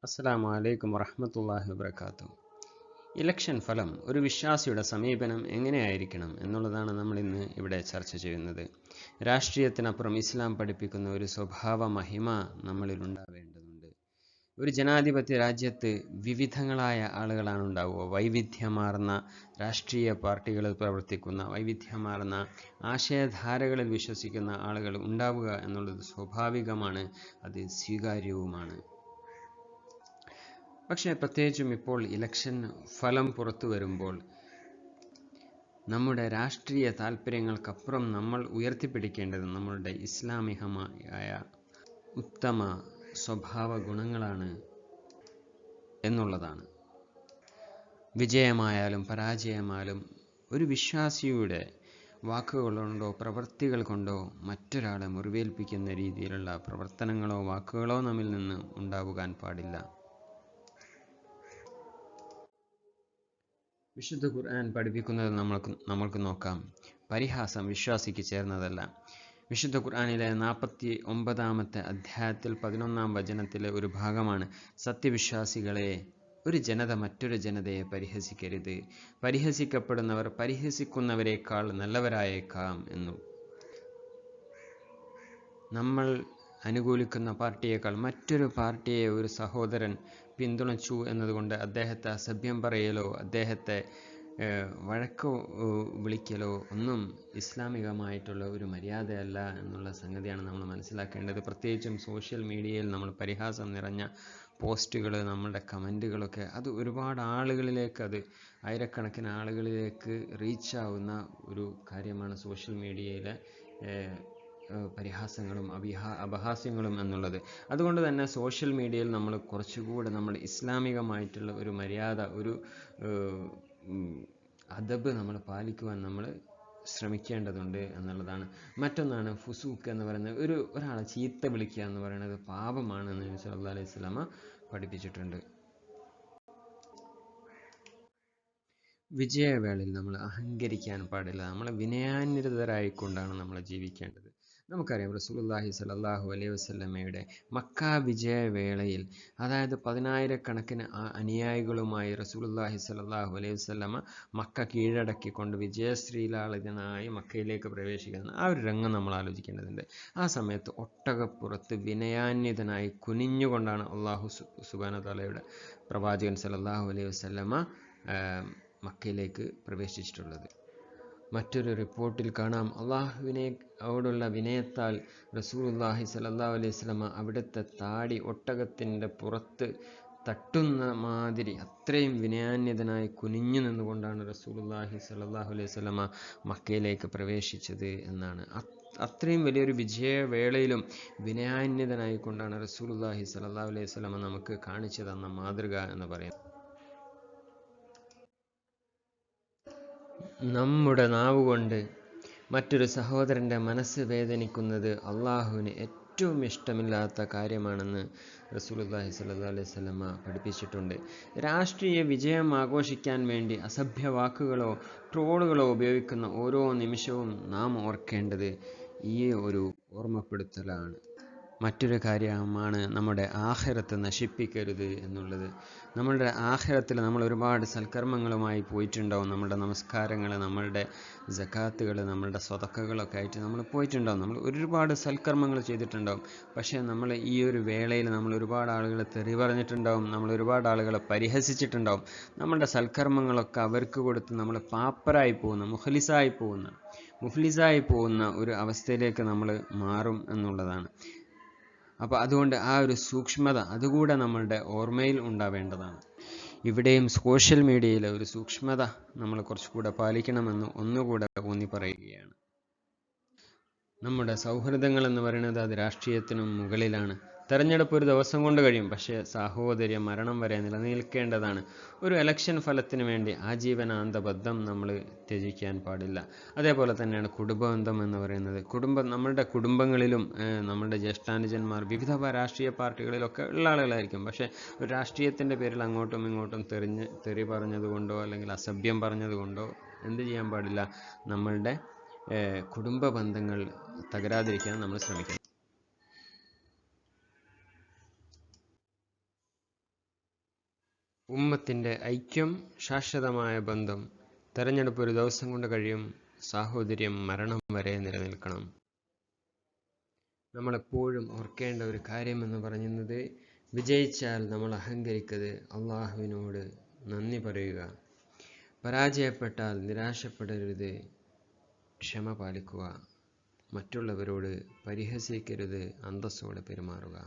അസ്സലാമു അലൈക്കും വറഹ്മത്തുള്ളാഹി വബറകാതുഹു. ഇലക്ഷൻ ഫലം ഒരു വിശ്വാസിയുടെ സമീപനം എങ്ങനെയായിരിക്കണം എന്നുള്ളതാണ് നമ്മൾ ഇന്ന് ഇവിടെ ചർച്ച ചെയ്യുന്നത്. രാഷ്ട്രീയത്തിനപ്പുറം ഇസ്ലാം പഠിപ്പിക്കുന്ന ഒരു സ്വഭാവ മഹിമ നമ്മളിൽ ഉണ്ടാവേണ്ടതുണ്ട്. ഒരു ജനാധിപത്യ രാജ്യത്ത് വിവിധങ്ങളായ ആളുകളാണ് ഉണ്ടാവുക. വൈവിധ്യമാർന്ന രാഷ്ട്രീയ പാർട്ടികളിൽ പ്രവർത്തിക്കുന്ന, വൈവിധ്യമാർന്ന ആശയധാരകളിൽ വിശ്വസിക്കുന്ന ആളുകൾ ഉണ്ടാവുക എന്നുള്ളത് സ്വാഭാവികമാണ്, അത് സ്വീകാര്യവുമാണ്. പക്ഷേ പ്രത്യേകിച്ചും ഇപ്പോൾ ഇലക്ഷൻ ഫലം പുറത്തു വരുമ്പോൾ നമ്മുടെ രാഷ്ട്രീയ താല്പര്യങ്ങൾക്കപ്പുറം നമ്മൾ ഉയർത്തിപ്പിടിക്കേണ്ടത് നമ്മളുടെ ഇസ്ലാമികമായ ഉത്തമ സ്വഭാവ ഗുണങ്ങളാണ് എന്നുള്ളതാണ്. വിജയമായാലും പരാജയമായാലും ഒരു വിശ്വാസിയുടെ വാക്കുകൾ കൊണ്ടോ പ്രവൃത്തികൾ കൊണ്ടോ മറ്റൊരാളെ മുറിവേൽപ്പിക്കുന്ന രീതിയിലുള്ള പ്രവർത്തനങ്ങളോ വാക്കുകളോ നമ്മിൽ നിന്ന് ഉണ്ടാകാൻ പാടില്ല. വിശുദ്ധ ഖുർആൻ പഠിപ്പിക്കുന്നത് നമ്മൾക്ക് നോക്കാം. പരിഹാസം വിശ്വാസിക്ക് ചേർന്നതല്ല. വിശുദ്ധ ഖുർആനിലെ 49-ാമത്തെ അധ്യായത്തിൽ 11-ാം വചനത്തിലെ ഒരു ഭാഗമാണ്, സത്യവിശ്വാസികളെ, ഒരു ജനത മറ്റൊരു ജനതയെ പരിഹസിക്കരുത്. പരിഹസിക്കപ്പെടുന്നവർ പരിഹസിക്കുന്നവരെക്കാൾ നല്ലവരായേക്കാം എന്നും. നമ്മൾ അനുകൂലിക്കുന്ന പാർട്ടിയേക്കാൾ മറ്റൊരു പാർട്ടിയെ ഒരു സഹോദരൻ പിന്തുണച്ചു എന്നതുകൊണ്ട് അദ്ദേഹത്തെ അസഭ്യം പറയലോ അദ്ദേഹത്തെ വഴക്ക് വിളിക്കലോ ഒന്നും ഇസ്ലാമികമായിട്ടുള്ള ഒരു മര്യാദയല്ല എന്നുള്ള സംഗതിയാണ് നമ്മൾ മനസ്സിലാക്കേണ്ടത്. പ്രത്യേകിച്ചും സോഷ്യൽ മീഡിയയിൽ നമ്മൾ പരിഹാസം നിറഞ്ഞ പോസ്റ്റുകൾ, നമ്മളുടെ കമൻറ്റുകളൊക്കെ അത് ഒരുപാട് ആളുകളിലേക്ക്, അത് ആയിരക്കണക്കിന് ആളുകളിലേക്ക് റീച്ചാവുന്ന ഒരു കാര്യമാണ് സോഷ്യൽ മീഡിയയിലെ പരിഹാസങ്ങളും അപഹാസ്യങ്ങളും എന്നുള്ളത്. അതുകൊണ്ട് തന്നെ സോഷ്യൽ മീഡിയയിൽ നമ്മൾ കുറച്ചുകൂടെ നമ്മൾ ഇസ്ലാമികമായിട്ടുള്ള ഒരു മര്യാദ, ഒരു അദബ് നമ്മൾ പാലിക്കുവാൻ നമ്മൾ ശ്രമിക്കേണ്ടതുണ്ട് എന്നുള്ളതാണ്. മറ്റൊന്നാണ് ഫുസൂക്ക് എന്ന് പറയുന്നത്. ഒരാളെ ചീത്ത വിളിക്കുക എന്ന് പറയുന്നത് പാപമാണെന്ന് നബി സല്ലല്ലാഹു അലൈഹി വസല്ലമ പഠിപ്പിച്ചിട്ടുണ്ട്. വിജയവേളയിൽ നമ്മൾ അഹങ്കരിക്കാൻ പാടില്ല. നമ്മൾ വിനയാന്വിതരായിക്കൊണ്ടാണ് നമ്മൾ ജീവിക്കേണ്ടത്. നമുക്കറിയാം റസൂലുള്ളാഹി സ്വല്ലല്ലാഹു അലൈഹി വസല്ലമയുടെ മക്ക വിജയവേളയിൽ, അതായത് 10,000-കണക്കിന് അനുയായികളുമായി റസൂലുള്ളാഹി സ്വല്ലല്ലാഹു അലൈഹി വസല്ലമ മക്ക കീഴടക്കിക്കൊണ്ട് വിജയശ്രീലാളിതനായി മക്കയിലേക്ക് പ്രവേശിക്കുന്ന ആ ഒരു രംഗം നമ്മൾ ആലോചിക്കേണ്ടതുണ്ട്. ആ സമയത്ത് ഒട്ടകപ്പുറത്ത് വിനയാന്വിതനായി കുനിഞ്ഞുകൊണ്ടാണ് അള്ളാഹു സുബ്ഹാനഹു വ തആലയുടെ പ്രവാചകൻ സ്വല്ലല്ലാഹു അലൈഹി വസല്ലമ മക്കയിലേക്ക് പ്രവേശിച്ചിട്ടുള്ളത്. മറ്റൊരു റിപ്പോർട്ടിൽ കാണാം, അള്ളാഹുവിനോടുള്ള വിനയത്താൽ റസൂലുള്ളാഹി സ്വല്ലല്ലാഹു അലൈഹി വസല്ലമ അവിടുത്തെ താടി ഒട്ടകത്തിൻ്റെ പുറത്ത് തട്ടുന്ന മാതിരി അത്രയും വിനയാന്വിതനായി കുനിഞ്ഞു നിന്നുകൊണ്ടാണ് റസൂലുള്ളാഹി സ്വല്ലല്ലാഹു അലൈഹി വസല്ലമ മക്കയിലേക്ക് പ്രവേശിച്ചത് എന്നാണ്. അത്രയും വലിയൊരു വിജയവേളയിലും വിനയാന്വിതനായിക്കൊണ്ടാണ് റസൂലുള്ളാഹി സ്വല്ലല്ലാഹു അലൈഹി വസല്ലമ നമുക്ക് കാണിച്ചു തന്ന മാതൃക എന്ന് പറയുന്നത്. നമ്മുടെ നാവുകൊണ്ട് മറ്റൊരു സഹോദരൻ്റെ മനസ്സ് വേദനിക്കുന്നത് അള്ളാഹുവിന് ഏറ്റവും ഇഷ്ടമില്ലാത്ത കാര്യമാണെന്ന് റസൂലുള്ളാഹി സ്വല്ലല്ലാഹു അലൈഹി വസല്ലമ പഠിപ്പിച്ചിട്ടുണ്ട്. രാഷ്ട്രീയ വിജയം ആഘോഷിക്കാൻ വേണ്ടി അസഭ്യവാക്കുകളോ ട്രോളുകളോ ഉപയോഗിക്കുന്ന ഓരോ നിമിഷവും നാം ഓർക്കേണ്ടത് ഈ ഒരു ഓർമ്മപ്പെടുത്തലാണ്. മറ്റൊരു കാര്യമാണ് നമ്മുടെ ആഖിറത്ത് നശിപ്പിക്കരുത് എന്നുള്ളത്. നമ്മളുടെ ആഖിറത്തിൽ നമ്മൾ ഒരുപാട് സൽക്കർമ്മങ്ങളുമായി പോയിട്ടുണ്ടാവും. നമ്മുടെ നമസ്കാരങ്ങൾ, നമ്മളുടെ സകാത്തുകൾ, നമ്മളുടെ സ്വതക്കകളൊക്കെ ആയിട്ട് നമ്മൾ പോയിട്ടുണ്ടാവും. നമ്മൾ ഒരുപാട് സൽക്കർമ്മങ്ങൾ ചെയ്തിട്ടുണ്ടാവും. പക്ഷേ നമ്മൾ ഈ ഒരു വേളയിൽ നമ്മൾ ഒരുപാട് ആളുകളെ തെറി പറഞ്ഞിട്ടുണ്ടാവും, നമ്മൾ ഒരുപാട് ആളുകളെ പരിഹസിച്ചിട്ടുണ്ടാവും. നമ്മളുടെ സൽക്കർമ്മങ്ങളൊക്കെ അവർക്ക് കൊടുത്ത് നമ്മൾ പാപ്പരായി പോകുന്ന, മുഫ്ലിസായി പോകുന്ന ഒരു അവസ്ഥയിലേക്ക് നമ്മൾ മാറും എന്നുള്ളതാണ്. അപ്പോൾ അതുകൊണ്ട് ആ ഒരു സൂക്ഷ്മത അതുകൂടെ നമ്മളുടെ ഓർമ്മയിൽ ഉണ്ടാവേണ്ടതാണ്. ഇവിടെയും സോഷ്യൽ മീഡിയയിലെ ഒരു സൂക്ഷ്മത നമ്മൾ കുറച്ചുകൂടെ പാലിക്കണമെന്ന് ഒന്നുകൂടെ ഊന്നി പറയുകയാണ്. നമ്മുടെ സൗഹൃദങ്ങൾ എന്ന് പറയുന്നത് അത് രാഷ്ട്രീയത്തിനും മുകളിലാണ്. തെരഞ്ഞെടുപ്പ് ഒരു ദിവസം കൊണ്ട് കഴിയും, പക്ഷേ സാഹോദര്യം മരണം വരെ നിലനിൽക്കേണ്ടതാണ്. ഒരു ഇലക്ഷൻ ഫലത്തിന് വേണ്ടി ആജീവനാന്ത ബന്ധം നമ്മൾ ത്യജിക്കാൻ പാടില്ല. അതേപോലെ തന്നെയാണ് കുടുംബബന്ധം എന്ന് പറയുന്നത്. നമ്മളുടെ കുടുംബങ്ങളിലും നമ്മളുടെ ജ്യേഷ്ഠാനുജന്മാർ വിവിധ രാഷ്ട്രീയ പാർട്ടികളിലൊക്കെ ഉള്ള ആളുകളായിരിക്കും. പക്ഷേ ഒരു രാഷ്ട്രീയത്തിൻ്റെ പേരിൽ അങ്ങോട്ടും ഇങ്ങോട്ടും തെറി പറഞ്ഞതുകൊണ്ടോ അല്ലെങ്കിൽ അസഭ്യം പറഞ്ഞതുകൊണ്ടോ എന്ത് ചെയ്യാൻ പാടില്ല, നമ്മളുടെ കുടുംബ ബന്ധങ്ങൾ തകരാതിരിക്കാൻ നമ്മൾ ശ്രമിക്കണം. ഉമ്മത്തിൻ്റെ ഐക്യം, ശാശ്വതമായ ബന്ധം. തെരഞ്ഞെടുപ്പ് ഒരു ദിവസം കൊണ്ട് കഴിയും. സാഹോദര്യം മരണം വരെ നിലനിൽക്കണം. നമ്മളെപ്പോഴും ഓർക്കേണ്ട ഒരു കാര്യമെന്ന് പറയുന്നത്, വിജയിച്ചാൽ നമ്മൾ അഹങ്കരിക്കരുത്, അള്ളാഹുവിനോട് നന്ദി പറയുക. പരാജയപ്പെട്ടാൽ നിരാശപ്പെടരുത്, ക്ഷമ പാലിക്കുക. മറ്റുള്ളവരോട് പരിഹസിക്കരുത്, അന്തസ്സോടെ പെരുമാറുക.